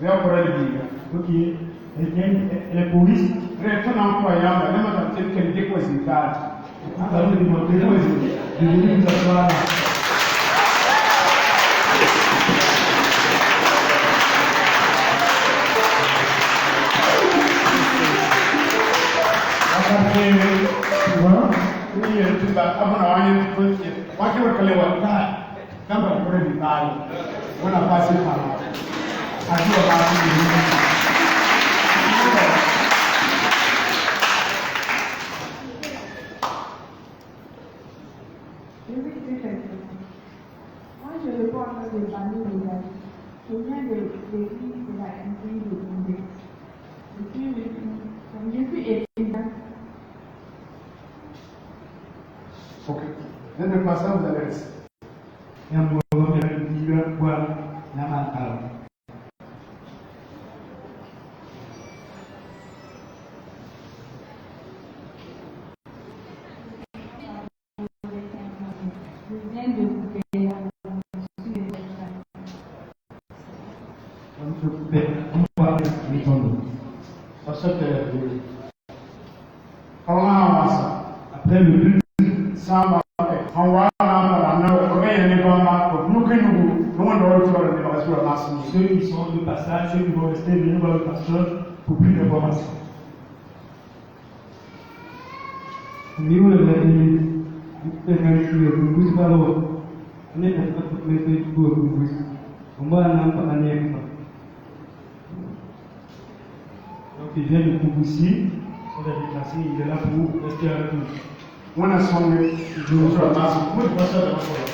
ya korale biga ok elle est choriste. Reto na kwa yamba nema tatike ndiko zikati. Allons demander de venir nous asseoir là. Moi, je réponds à notre famille locale. Je viens de l'église de la MPI de Condé. Je suis étudiante. Ok. Dès le passage, vous allez rester. Et on va dire quoi la matin. Je viens de vous payer la après le but, ceux qui sont de passage, ceux qui vont rester, venir voir le pasteur pour plus d'informations. On est en train de mettre tout au bout. On va aller en donc il vient de Koubousi, on a déplacé, il est là pour rester avec nous. On a sonné, je vous remercie. Moi, je pense à la fois.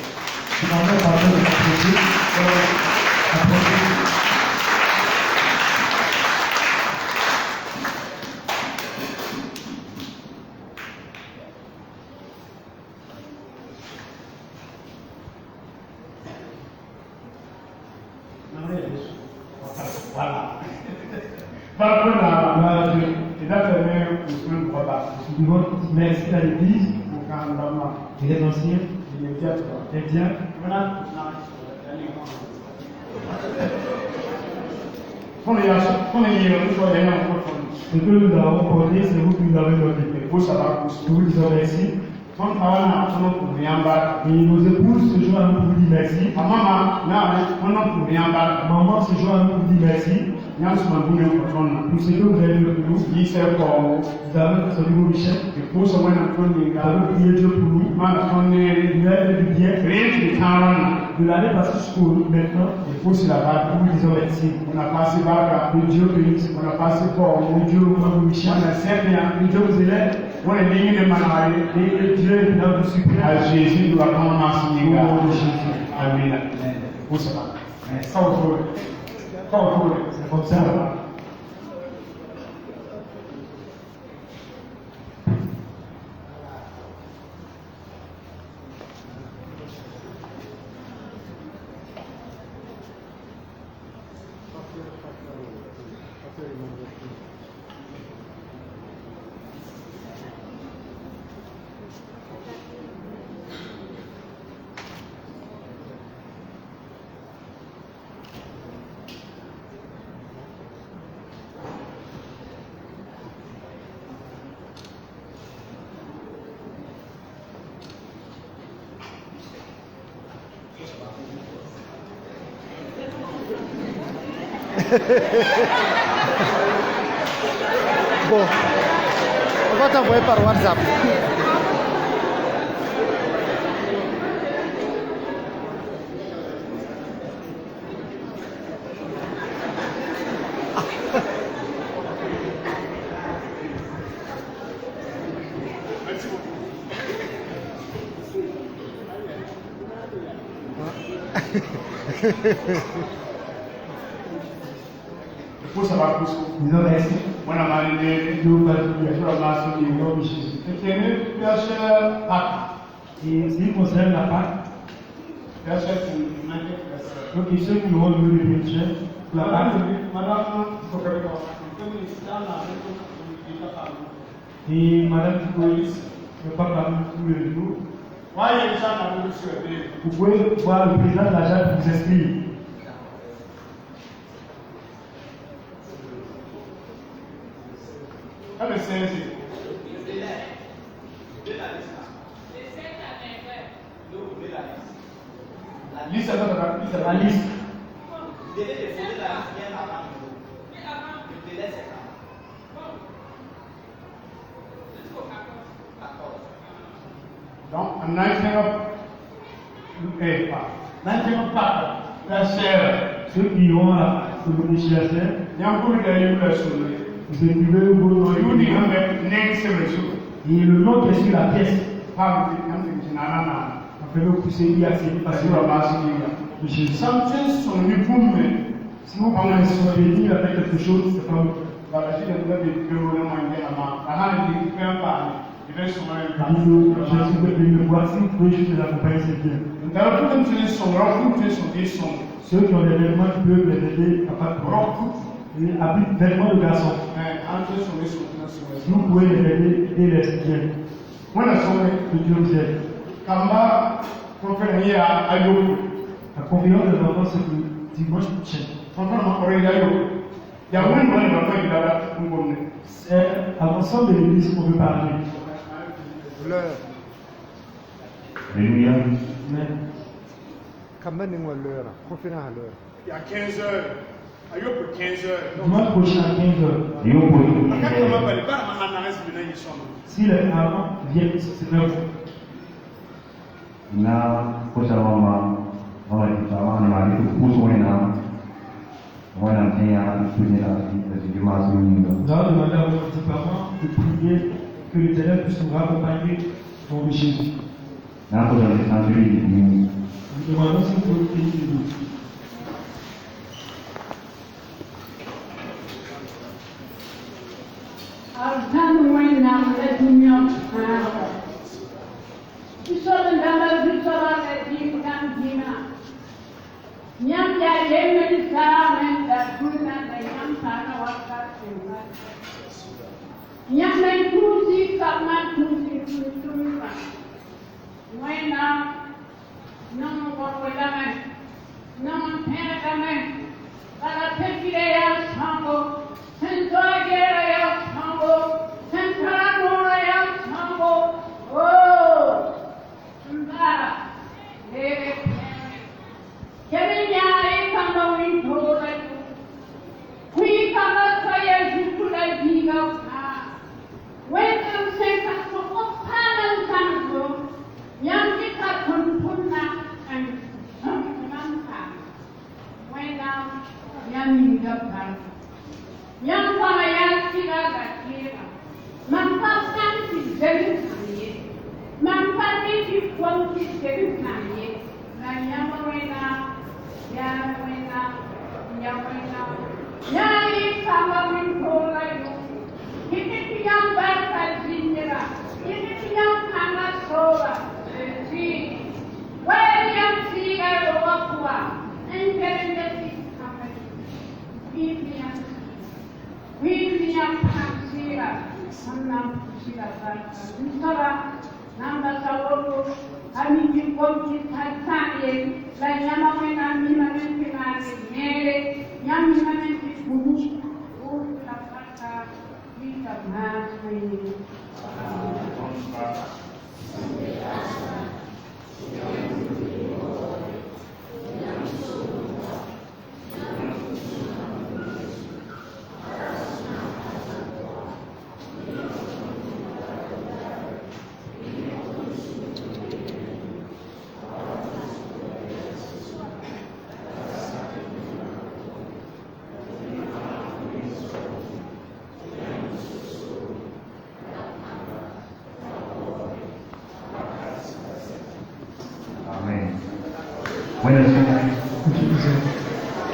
Je m'en vais parler de la projet. Voilà. Par contre, il a fait un voilà. Merci à l'église, Pour il est ancien, il est bien. et bien. Ce que nous avons porté, c'est vous qui nous avez donné. Nous vous disons merci. Et nos épouses se joignent à nous pour dire merci. Maman se joint à nous pour dire merci. Pour ce que vous avez fait pour nous. Vous avez fait son nouveau Michel. Vous avez prié Dieu pour nous. Vous avez fait du bien. De l'année passée jusqu'au maintenant. Nous vous disons merci. On a passé par Que Dieu bénisse. on a passé par Que Dieu vous rende Michel. on a servi Que Dieu vous élève. on est digné de manière Et Dieu est dans le suprême. à Jésus doit commencer Au nom de Jésus. Amen. Où ça va? C'est comme ça. Bon, on va t'envoyer par WhatsApp. Où ça va pousser? Disons merci. On a mariné, Dieu vous je bénisse. vous remercie Au nom de Jésus. Et bien cher Pâques, Et ce qui concerne la Pâque, bien cher qui donc ceux qui auront le bénéficiaire, la Pâque, et Madame Tikoïs ne pas parler tous les jours. Vous pouvez voir le président de la JAD vous inscrire. La liste. Donc, en 19 Pâques, la chère, Ceux qui ont la bénéficiaire, il y a beaucoup de choses. vous écrivez vos noms You need to make next semester. et le nom qui est sur la pièce. Pâques, il y a un Après, vous poussez y accéder parce facilement que de Jésus. something son uniforme. Si vous pouvez se bénir avec quelque chose, c'est comme La Jésus Jésus veut bénir le bois. Si vous pouvez juste les accompagner, c'est bien. Ceux qui ont des vêtements qui peuvent les aider à pas de problème. Ils habitent vêtements de garçons. Si vous pouvez les aider et les bien. Que Dieu vous aide. La conférence des enfants, c'est le dimanche prochain. C'est à l'ensemble de l'église qu'on veut parler. Alléluia. Mais Il y a 15 heures. À 15 heures. dimanche prochain à 15h, Dieu pour nous. si les parents viennent, c'est même vous. na kusa mama kita mana itu pusuena wana tenya tunela de mazuninga. Là, demander à vos petits parents de prier que l'Éternel puisse nous raccompagner dans le Jésus. Na kusa de santuri ni Nous demandons si vous pouvez prier de nous. Amen. Buenas noches.